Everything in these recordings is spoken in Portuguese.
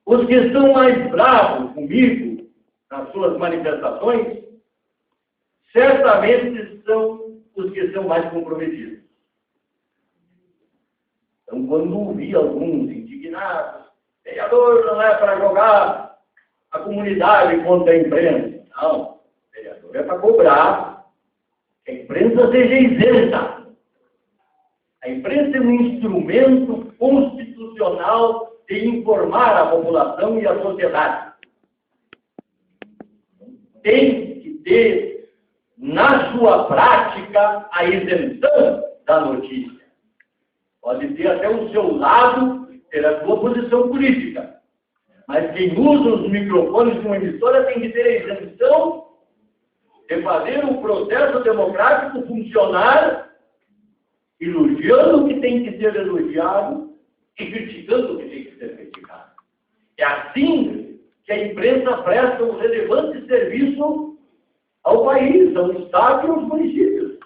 Os que estão mais bravos comigo, nas suas manifestações, certamente são os que são mais comprometidos. Então, quando ouvi alguns indignados, vereador não é para jogar a comunidade contra a imprensa. Não, vereador é para cobrar que a imprensa seja isenta. A imprensa é um instrumento constitucional de informar a população e a sociedade. Tem que ter, na sua prática, a isenção da notícia. Pode ter até o seu lado, ter a sua posição política. Mas quem usa os microfones de uma emissora tem que ter a isenção de fazer o processo democrático funcionar, elogiando o que tem que ser elogiado e criticando o que tem que ser criticado. É assim que a imprensa presta um relevante serviço ao país, ao Estado e aos municípios.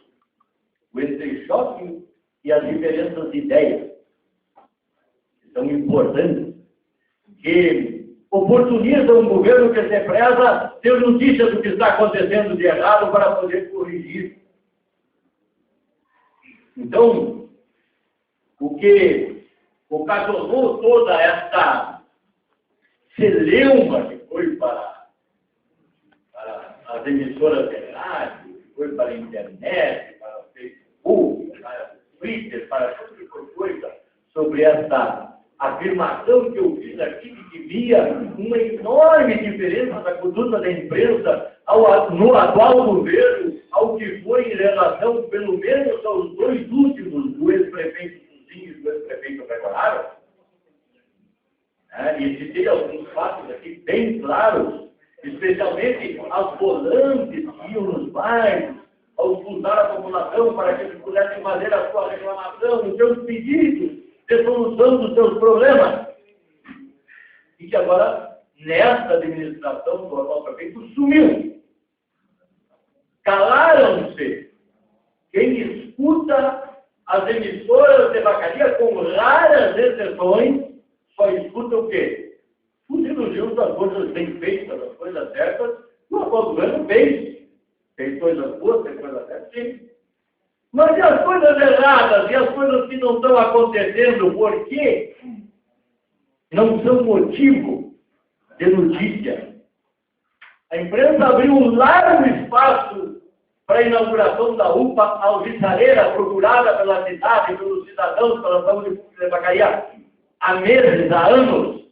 O entrechoque e as diferenças de ideias são importantes, que oportunizam um governo que se preza ter notícia do que está acontecendo de errado para poder corrigir. Então, o que ocasionou toda esta celeuma que foi para as emissoras de rádio, que foi para a internet, para o Facebook, para o Twitter, para tudo que foi coisa, sobre esta afirmação que eu fiz aqui, de que via uma enorme diferença da conduta da imprensa no atual governo, ao que foi em relação, pelo menos, aos dois últimos, do ex-prefeito Suzinho e do ex-prefeito Gregorário. E citei alguns fatos aqui bem claros, especialmente as volantes que iam nos bairros, ao escutar a população para que eles pudessem fazer a sua reclamação, os seus pedidos de solução dos seus problemas. E que agora, nesta administração do atual prefeito, sumiu. Calaram-se. Quem escuta as emissoras de vacaria, com raras exceções, só escuta o quê? Os elogios das coisas bem feitas, das coisas certas, o atual governo fez. Fez coisas boas, fez coisas certas, sim. Mas e as coisas erradas, e as coisas que não estão acontecendo, por quê? Não são motivo de notícia. A imprensa abriu um largo espaço para a inauguração da UPA alvissareira, procurada pela cidade, pelos cidadãos, pela saúde pública de Vacaria, há meses, há anos.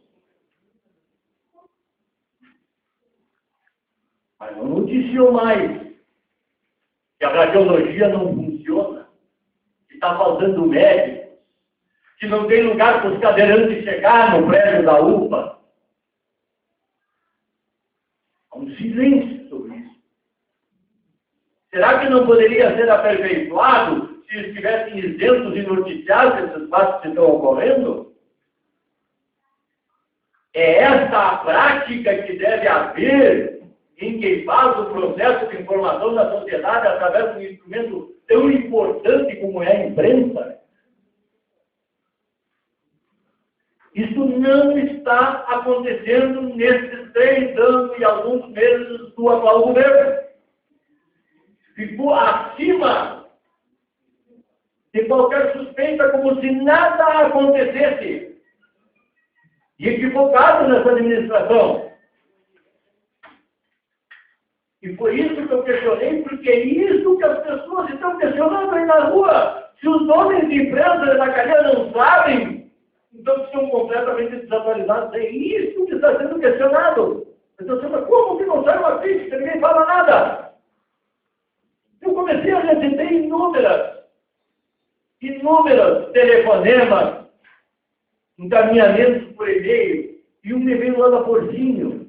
Mas não noticiou mais que a radiologia não funciona, que está faltando médicos, que não tem lugar para os cadeirantes chegar no prédio da UPA. Há um silêncio sobre isso. Será que não poderia ser aperfeiçoado se estivessem isentos de noticiar esses fatos que estão ocorrendo? É esta a prática que deve haver em quem faz o processo de informação da sociedade através de um instrumento tão importante como é a imprensa. Isso não está acontecendo nesses 3 anos e alguns meses do atual governo. Ficou acima de qualquer suspeita, como se nada acontecesse. E equivocado nessa administração. E foi isso que eu questionei, porque é isso que as pessoas estão questionando aí na rua. Se os homens de imprensa da cadeia não sabem, então estão completamente desatualizados. É isso que está sendo questionado. Então, como que não sai uma crítica? Ninguém fala nada. Eu comecei a receber inúmeras telefonemas, encaminhamentos por e-mail, e um me veio lá da Portinho.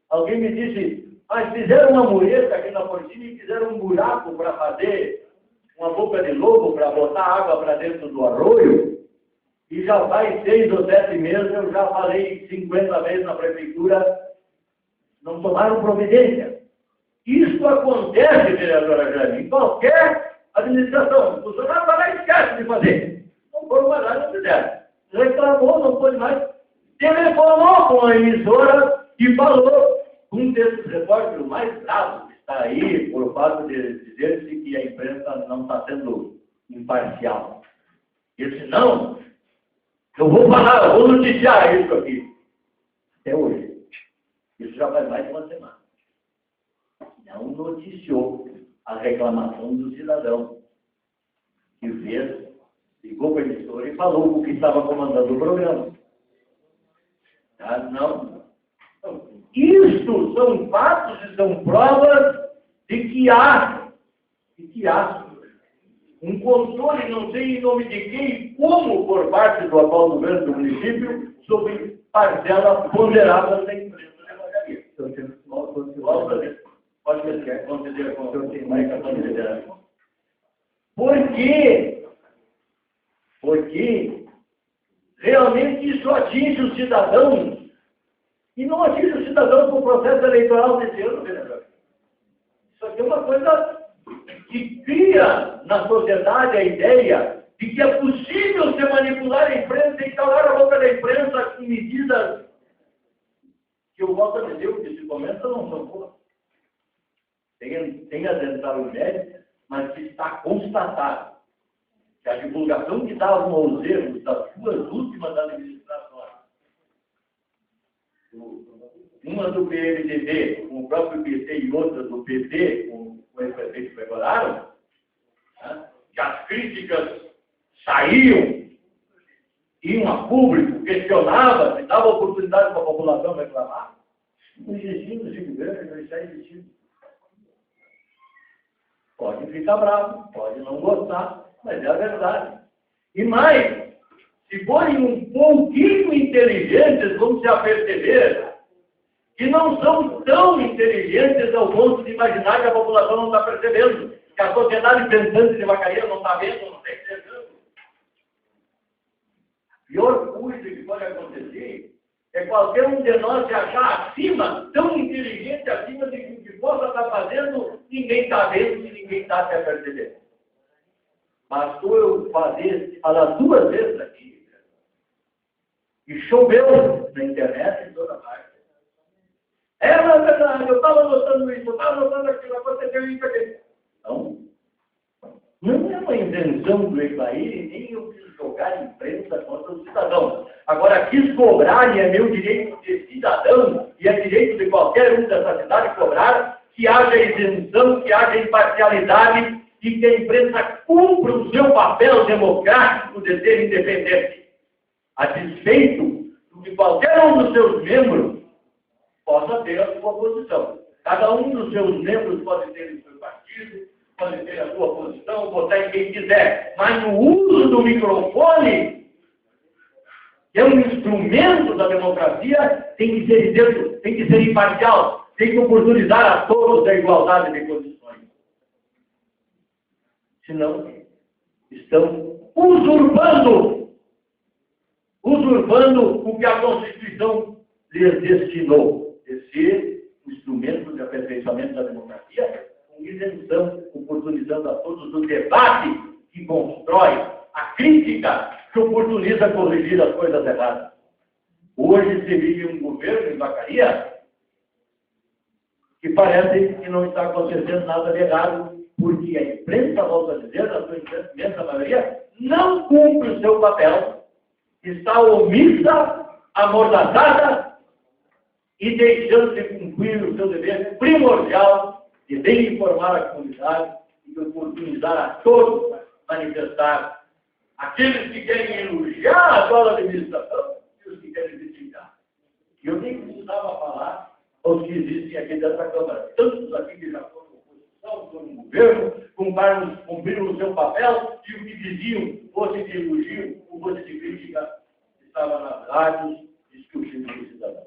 Alguém me disse, fizeram uma mureta aqui na Portinho e fizeram um buraco para fazer uma boca de lobo para botar água para dentro do arroio. E já faz 6 ou 7 meses, eu já falei 50 vezes na prefeitura, não tomaram providência. Isso acontece, vereadora Jane, em qualquer administração. O funcionário vai lá e esquece de fazer. Não foram mais lá, não fizeram. Reclamou, não pode mais. telefonou com a emissora e falou. Um desses repórteres mais bravos que está aí, por fato de dizer-se que a imprensa não está sendo imparcial. Ele disse, não, eu vou falar, eu vou noticiar isso aqui. Até hoje. Isso já faz mais de uma semana. Não noticiou a reclamação do cidadão que fez, ligou para a emissora e falou o que estava comandando o programa. Ah, não. Isto são fatos e são provas de que há um controle, não sei em nome de quem e como, por parte do atual governo do município, sobre parcela ponderável da imprensa de Vacaria. Pode conceder com marcação de liderança. Por quê? Porque realmente isso atinge os cidadãos. E não atinge os cidadãos com o processo eleitoral desse ano, vereador. Isso aqui é uma coisa que cria na sociedade a ideia de que é possível se manipular a imprensa e calar a boca da imprensa com medidas que eu volto a dizer, o que se comenta não são boas. Tem adentrado médico, mas que está constatado que a divulgação que davam aos erros das duas últimas administrações, uma do PMDB, com o próprio PT, e outra do PT, com o ex-prefeito que pegaram, né, que as críticas saíam, iam a público, questionavam, se dava oportunidade para a população reclamar. Não existia esse governo, não está existindo. Pode ficar bravo, pode não gostar, mas é a verdade. E mais, se forem um pouquinho inteligentes, vão se aperceber que não são tão inteligentes ao ponto de imaginar que a população não está percebendo, que a sociedade pensante de Vacaria não está vendo, não está entendendo. A pior coisa que pode acontecer é qualquer um de nós se achar acima, tão inteligente acima de que o que possa estar fazendo, ninguém está vendo e ninguém está se apercebendo. Bastou eu falar duas vezes aqui, e choveu na internet em toda parte. É verdade, eu estava notando isso, eu estava notando aquilo, aconteceu isso aqui. Não é uma invenção do Eclair, nem eu quis jogar imprensa contra o cidadão. Agora, quis cobrar, e é meu direito de cidadão, e é direito de qualquer um dessa cidade cobrar, que haja isenção, que haja imparcialidade, e que a imprensa cumpra o seu papel democrático de ser independente, a despeito do que qualquer um dos seus membros possa ter a sua posição. Cada um dos seus membros pode ter o seu partido, pode ter a sua posição, votar em quem quiser, mas no uso do microfone, que é um instrumento da democracia, tem que ser isento, tem que ser imparcial, tem que oportunizar a todos a igualdade de condições. Senão, estão usurpando o que a Constituição lhes destinou, de ser um instrumento de aperfeiçoamento da democracia, com isenção, oportunizando a todos o debate que constrói, a crítica que oportuniza corrigir as coisas erradas. Hoje se vive um governo em Vacaria que parece que não está acontecendo nada de errado, porque a imprensa, volto a dizer, na sua imensa maioria, não cumpre o seu papel, está omissa, amordaçada e deixando de cumprir o seu dever primordial de bem informar a comunidade e de oportunizar a todos manifestar aqueles que querem elogiar a atual administração e os que querem criticar. E eu nem precisava falar aos que existem aqui dentro da Câmara, tantos aqui que já foram oposição, foram no governo, cumpriram o seu papel e o que diziam, fosse de elogio ou fosse de crítica, estava nas rádios discutindo com o cidadão.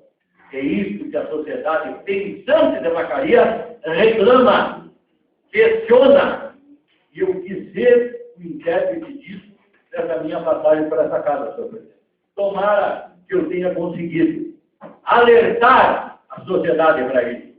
É isso que a sociedade pensante de Vacaria reclama, questiona, e eu quis ser o intérprete disso nessa minha passagem por essa casa, senhor presidente. Tomara que eu tenha conseguido alertar a sociedade para isso.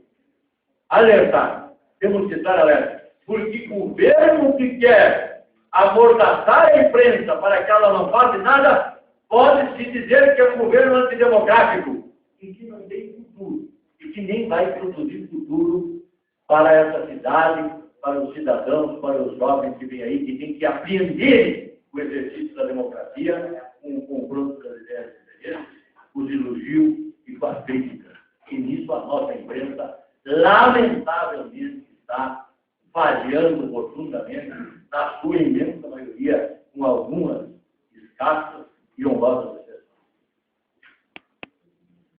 Alertar. Temos que estar alerta. Porque o governo que quer amordaçar a imprensa para que ela não faça nada, pode-se dizer que é um governo antidemocrático e que não tem futuro, e que nem vai produzir futuro para essa cidade, para os cidadãos, para os jovens que vêm aí, que têm que apreender o exercício da democracia com o confronto das ideias diferentes, os elogios e com a crítica. E nisso a nossa imprensa, lamentavelmente, está falhando profundamente na sua imensa